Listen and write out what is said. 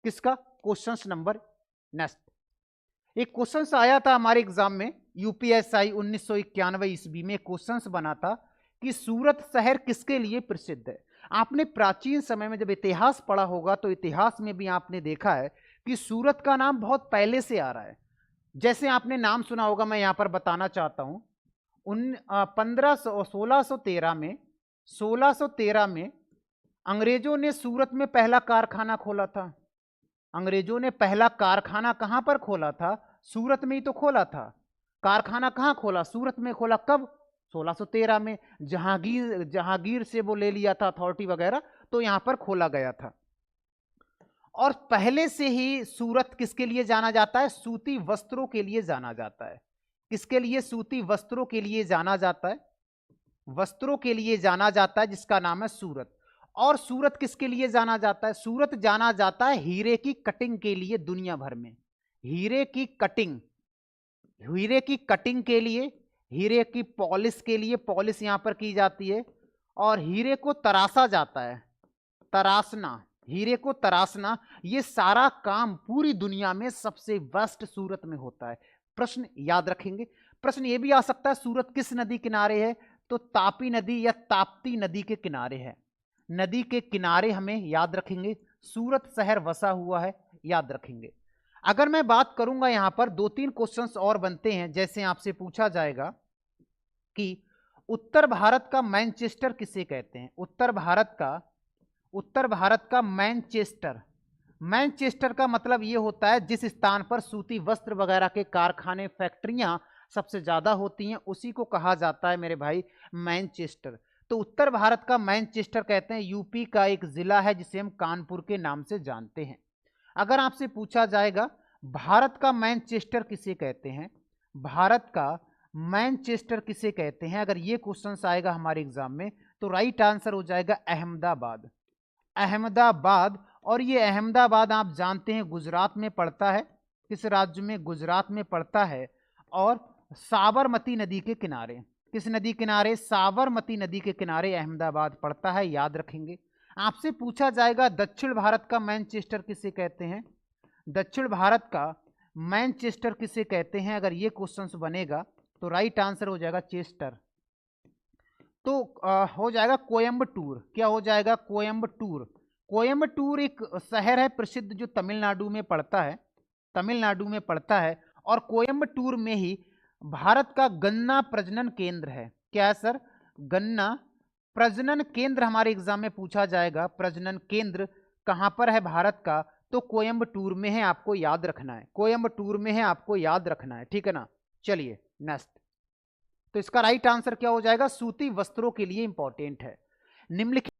किसका? Question number next. एक question आया था हमारे एग्जाम में, यूपीएसआई 1991 ईस्वी में क्वेश्चन बना था कि सूरत शहर किसके लिए प्रसिद्ध है। आपने प्राचीन समय में जब इतिहास पढ़ा होगा तो इतिहास में भी आपने देखा है कि सूरत का नाम बहुत पहले से आ रहा है। जैसे आपने नाम सुना होगा, मैं यहां पर बताना चाहता हूं, 1613 में अंग्रेजों ने सूरत में पहला कारखाना खोला था। अंग्रेजों ने पहला कारखाना कहां पर खोला था? सूरत में ही तो खोला था। कारखाना कहां खोला? सूरत में खोला। कब? 1613 में। जहांगीर से वो ले लिया था अथॉरिटी वगैरह, तो यहां पर खोला गया था। और पहले से ही सूरत किसके लिए जाना जाता है? सूती वस्त्रों के लिए जाना जाता है। किसके लिए? सूती वस्त्रों के लिए जाना जाता है। वस्त्रों के लिए जाना जाता है, जिसका नाम है सूरत। और सूरत किसके लिए जाना जाता है? सूरत जाना जाता है हीरे की कटिंग के लिए दुनिया भर में। हीरे की कटिंग, हीरे की कटिंग के लिए, हीरे की पॉलिश के लिए, पॉलिश यहां पर की जाती है। और हीरे को तराशा जाता है, तराशना, हीरे को तराशना, ये सारा काम पूरी दुनिया में सबसे बेस्ट सूरत में होता है। प्रश्न याद रखेंगे। प्रश्न ये भी आ सकता है सूरत किस नदी किनारे है? तो तापी नदी या ताप्ती नदी के किनारे है। नदी के किनारे हमें याद रखेंगे। सूरत शहर वसा हुआ है, याद रखेंगे। अगर मैं बात करूंगा, यहां पर 2-3 क्वेश्चंस और बनते हैं। जैसे आपसे पूछा जाएगा कि उत्तर भारत का मैनचेस्टर किसे कहते हैं? उत्तर भारत का मैनचेस्टर। मैनचेस्टर का मतलब यह होता है जिस स्थान पर सूती वस्त्र वगैरह के कारखाने, फैक्ट्रियां सबसे ज्यादा होती हैं, उसी को कहा जाता है मेरे भाई मैनचेस्टर। तो उत्तर भारत का मैनचेस्टर कहते हैं। यूपी का एक जिला है जिसे हम कानपुर के नाम से जानते हैं। अगर आपसे पूछा जाएगा भारत का मैनचेस्टर किसे कहते हैं, भारत का मैनचेस्टर किसे कहते हैं, अगर ये क्वेश्चन आएगा हमारे एग्जाम में, तो राइट आंसर हो जाएगा अहमदाबाद। अहमदाबाद। और ये अहमदाबाद आप जानते हैं गुजरात में पड़ता है। किस राज्य में? गुजरात में पड़ता है। और साबरमती नदी के किनारे। किस नदी किनारे? साबरमती नदी के किनारे अहमदाबाद पड़ता है, याद रखेंगे। आपसे पूछा जाएगा दक्षिण भारत का मैनचेस्टर किसे कहते हैं? दक्षिण भारत का मैनचेस्टर किसे कहते हैं? अगर ये क्वेश्चन बनेगा तो राइट आंसर हो जाएगा चेस्टर। तो हो जाएगा कोयम्बटूर। क्या हो जाएगा? कोयम्बटूर। कोयम्बटूर एक शहर है प्रसिद्ध जो तमिलनाडु में पड़ता है, तमिलनाडु में पड़ता है। और कोयम्बटूर में ही भारत का गन्ना प्रजनन केंद्र है। क्या है सर? गन्ना प्रजनन केंद्र हमारे एग्जाम में पूछा जाएगा। प्रजनन केंद्र कहां पर है भारत का? तो कोयम्बटूर में है, आपको याद रखना है। कोयम्बटूर में है, आपको याद रखना है, ठीक है ना। चलिए नेक्स्ट। तो इसका राइट आंसर क्या हो जाएगा? सूती वस्त्रों के लिए इंपॉर्टेंट है। निम्नलिखित